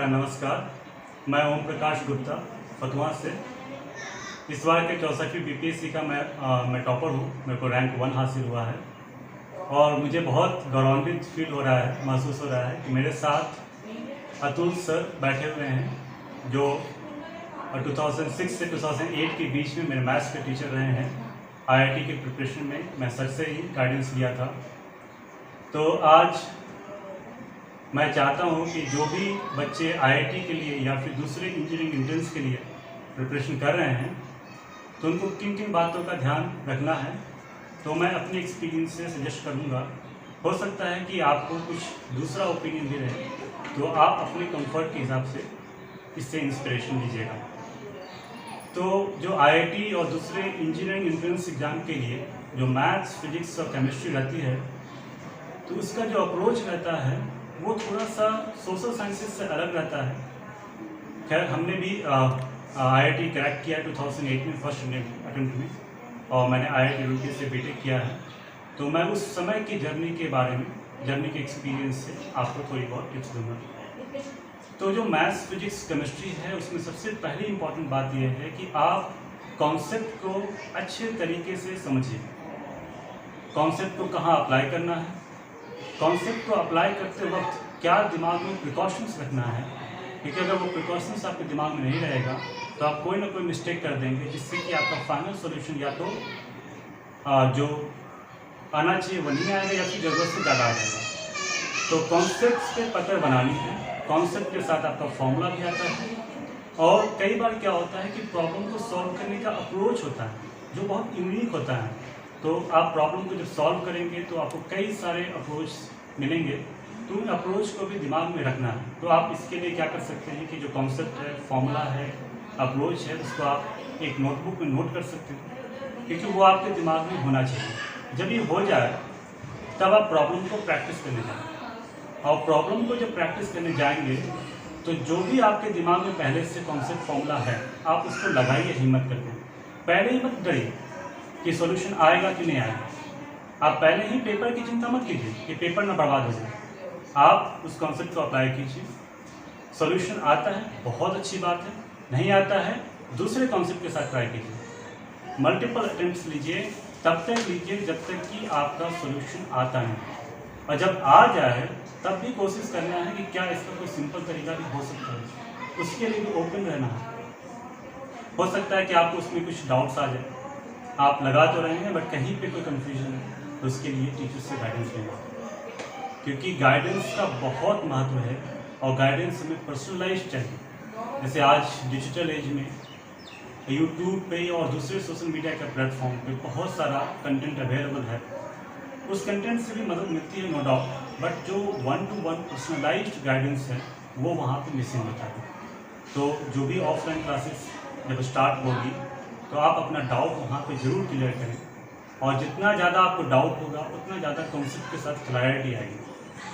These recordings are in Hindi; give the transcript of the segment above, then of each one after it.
नमस्कार। मैं ओम प्रकाश गुप्ता फतुहा से। इस बार के 64वीं बीपीएससी का मैं टॉपर हूँ। मेरे को रैंक 1 हासिल हुआ है और मुझे बहुत गौरवान्वित फील हो रहा है, महसूस हो रहा है कि मेरे साथ अतुल सर बैठे हुए हैं जो 2006 से 2008 के बीच में मेरे मैथ्स के टीचर रहे हैं। आईआईटी के प्रिपरेशन में मैं सर से ही गाइडेंस लिया था। तो आज मैं चाहता हूं कि जो भी बच्चे आईआईटी के लिए या फिर दूसरे इंजीनियरिंग एंट्रेंस के लिए प्रिपरेशन कर रहे हैं तो उनको किन किन बातों का ध्यान रखना है, तो मैं अपने एक्सपीरियंस से सजेस्ट करूंगा। हो सकता है कि आपको कुछ दूसरा ओपिनियन भी रहे, तो आप अपने कंफर्ट के हिसाब से इससे इंस्पिरेशन लीजिएगा। तो जो आईआईटी और दूसरे इंजीनियरिंग एंट्रेंस एग्ज़ाम के लिए जो मैथ्स, फिजिक्स और केमिस्ट्री रहती है, तो उसका जो अप्रोच रहता है वो थोड़ा सा सोशल साइंसेज से अलग रहता है। खैर, हमने भी आईआईटी क्रैक किया 2008 में फर्स्ट अटेम्प्ट में, और मैंने आईआईटी रुड़की से बीटेक किया है। तो मैं उस समय की जर्नी के बारे में, जर्नी के एक्सपीरियंस से आपको थोड़ी बहुत टिप्स दूंगा। तो जो मैथ्स, फिजिक्स, केमिस्ट्री है, उसमें सबसे पहली इम्पॉर्टेंट बात यह है कि आप कॉन्सेप्ट को अच्छे तरीके से समझिए। कॉन्सेप्ट को कहाँ अप्लाई करना है, कॉन्सेप्ट को अप्लाई करते वक्त क्या दिमाग में प्रिकॉशंस रखना है, क्योंकि अगर वो प्रिकॉशंस आपके दिमाग में नहीं रहेगा तो आप कोई ना कोई मिस्टेक कर देंगे, जिससे कि आपका फाइनल सॉल्यूशन या तो जो आना चाहिए वो नहीं आएगा या फिर ज़रूरत से ज़्यादा आ जाएगा। तो कॉन्सेप्ट पे पकड़ बनानी है। कॉन्सेप्ट के साथ आपका फॉर्मूला भी आता है, और कई बार क्या होता है कि प्रॉब्लम को सॉल्व करने का अप्रोच होता है जो बहुत यूनिक होता है। तो आप प्रॉब्लम को जब सॉल्व करेंगे तो आपको कई सारे अप्रोच मिलेंगे, तो उन अप्रोच को भी दिमाग में रखना है। तो आप इसके लिए क्या कर सकते हैं कि जो कॉन्सेप्ट है, फॉर्मूला है, अप्रोच है, उसको आप एक नोटबुक में नोट कर सकते हैं, क्योंकि वो आपके दिमाग में होना चाहिए। जब ये हो जाए तब आप प्रॉब्लम को प्रैक्टिस करने जाएंगे, और प्रॉब्लम को जब प्रैक्टिस करने जाएंगे तो जो भी आपके दिमाग में पहले से कॉन्सेप्ट फॉर्मूला है, आप उसको लगाइए हिम्मत करके। पहले ही मत डरिए कि सॉल्यूशन आएगा कि नहीं आएगा। आप पहले ही पेपर की चिंता मत कीजिए कि पेपर ना बर्बाद हो जाए। आप उस कॉन्सेप्ट को अप्लाई कीजिए। सॉल्यूशन आता है, बहुत अच्छी बात है। नहीं आता है, दूसरे कॉन्सेप्ट के साथ ट्राई कीजिए। मल्टीपल अटेम्प्ट्स लीजिए, तब तक लीजिए जब तक कि आपका सॉल्यूशन आता नहीं, और जब आ जाए तब भी कोशिश करना है कि क्या इसका कोई सिंपल तरीका भी हो सकता है। उसके लिए भी ओपन रहना है। हो सकता है कि आपको उसमें कुछ डाउट्स आ जाए, आप लगा तो रहे हैं बट कहीं पे कोई कन्फ्यूजन है, तो उसके लिए टीचर से गाइडेंस लेना, क्योंकि गाइडेंस का बहुत महत्व है और गाइडेंस हमें पर्सनलाइज चाहिए। जैसे आज डिजिटल एज में यूट्यूब पे और दूसरे सोशल मीडिया के प्लेटफॉर्म पे बहुत सारा कंटेंट अवेलेबल है। उस कंटेंट से भी मदद मिलती है, नो डाउट, बट जो 1-to-1 पर्सनलाइज्ड गाइडेंस है वो वहाँ पे मिसिंग होता है। तो जो भी ऑफलाइन क्लासेस जब स्टार्ट होगी तो आप अपना डाउट वहाँ पे ज़रूर क्लियर करें, और जितना ज़्यादा आपको डाउट होगा उतना ज़्यादा कॉन्सेप्ट के साथ क्लैरिटी आएगी।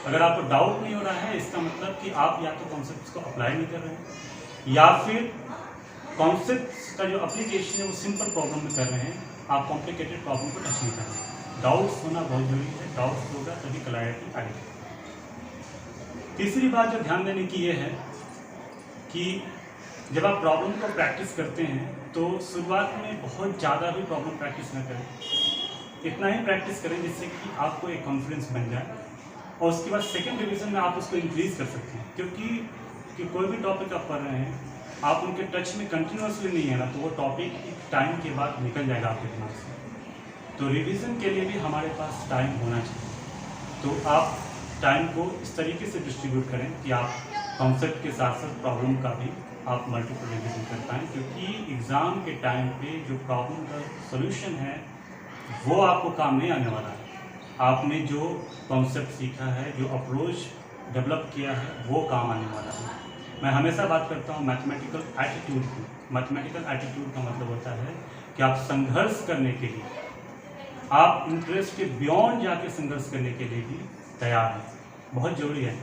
अगर आपको डाउट नहीं हो रहा है, इसका मतलब कि आप या तो कॉन्सेप्ट को अप्लाई नहीं कर रहे हैं, या फिर कॉन्सेप्ट का जो एप्लीकेशन है वो सिंपल प्रॉब्लम में कर रहे हैं, आप कॉम्प्लिकेटेड प्रॉब्लम को टच नहीं कर रहे हैं। डाउट्स होना बहुत जरूरी है। डाउट्स होगा तभी क्लैरिटी आएगी। तीसरी बात जो ध्यान देने की ये है कि जब आप प्रॉब्लम को प्रैक्टिस करते हैं तो शुरुआत में बहुत ज़्यादा भी प्रॉब्लम प्रैक्टिस न करें। इतना ही प्रैक्टिस करें जिससे कि आपको एक कॉन्फिडेंस बन जाए, और उसके बाद सेकंड रिवीजन में आप उसको इंक्रीज़ कर सकते हैं। क्योंकि कोई भी टॉपिक आप पढ़ रहे हैं, आप उनके टच में कंटिन्यूसली नहीं है ना, तो वो टॉपिक एक टाइम के बाद निकल जाएगा आपके दिमाग से। तो रिवीजन के लिए भी हमारे पास टाइम होना चाहिए। तो आप टाइम को इस तरीके से डिस्ट्रीब्यूट करें कि आप कॉन्सेप्ट के साथ साथ प्रॉब्लम का भी आप मल्टीपल रिवीजन कर पाएँ, क्योंकि एग्ज़ाम के टाइम पे जो प्रॉब्लम का सॉल्यूशन है वो आपको काम नहीं आने वाला है। आपने जो कॉन्सेप्ट सीखा है, जो अप्रोच डेवलप किया है, वो काम आने वाला है। मैं हमेशा बात करता हूँ मैथमेटिकल एटीट्यूड की। मैथमेटिकल एटीट्यूड का मतलब होता है कि आप संघर्ष करने के लिए, आप इंटरेस्ट के बियॉन्ड जाके संघर्ष करने के लिए भी तैयार हैं। बहुत ज़रूरी है।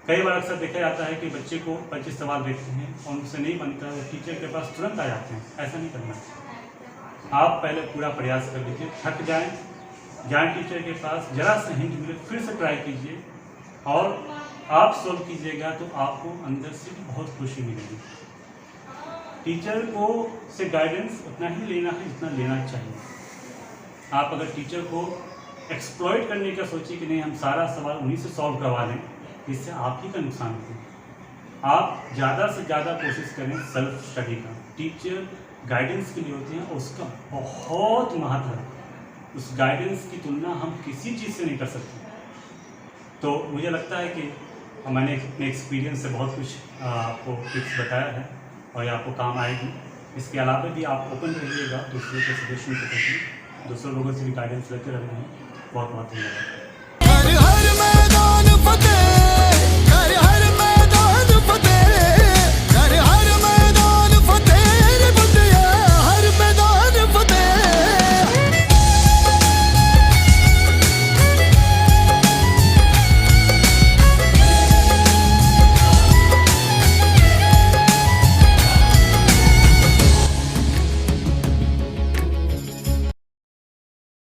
कई बार अक्सर देखा जाता है कि बच्चे को 25 सवाल देखते हैं और उनसे नहीं बनता है, टीचर के पास तुरंत आ जाते हैं। ऐसा नहीं करना है। आप पहले पूरा प्रयास कर लीजिए, थक जाएं टीचर के पास, जरा सा हिंट मिले फिर से ट्राई कीजिए, और आप सॉल्व कीजिएगा तो आपको अंदर से भी बहुत खुशी मिलेगी। टीचर को से गाइडेंस उतना ही लेना है जितना लेना चाहिए। आप अगर टीचर को एक्सप्लॉइट करने का सोचिए कि नहीं हम सारा सवाल उन्हीं से सॉल्व करवा लें, इससे आप ही का नुकसान होगा। आप ज़्यादा से ज़्यादा कोशिश करें सेल्फ स्टडी का। टीचर गाइडेंस के लिए होते हैं, उसका बहुत महत्व है। उस गाइडेंस की तुलना हम किसी चीज़ से नहीं कर सकते। तो मुझे लगता है कि मैंने अपने एक्सपीरियंस से बहुत कुछ आपको टिप्स बताया है और ये आपको काम आएगी। इसके अलावा भी आप ओपन रहिएगा दूसरों के सजेशन के प्रति, दूसरों लोगों से भी गाइडेंस लेते रहेंगे। बहुत बहुत धन्यवाद।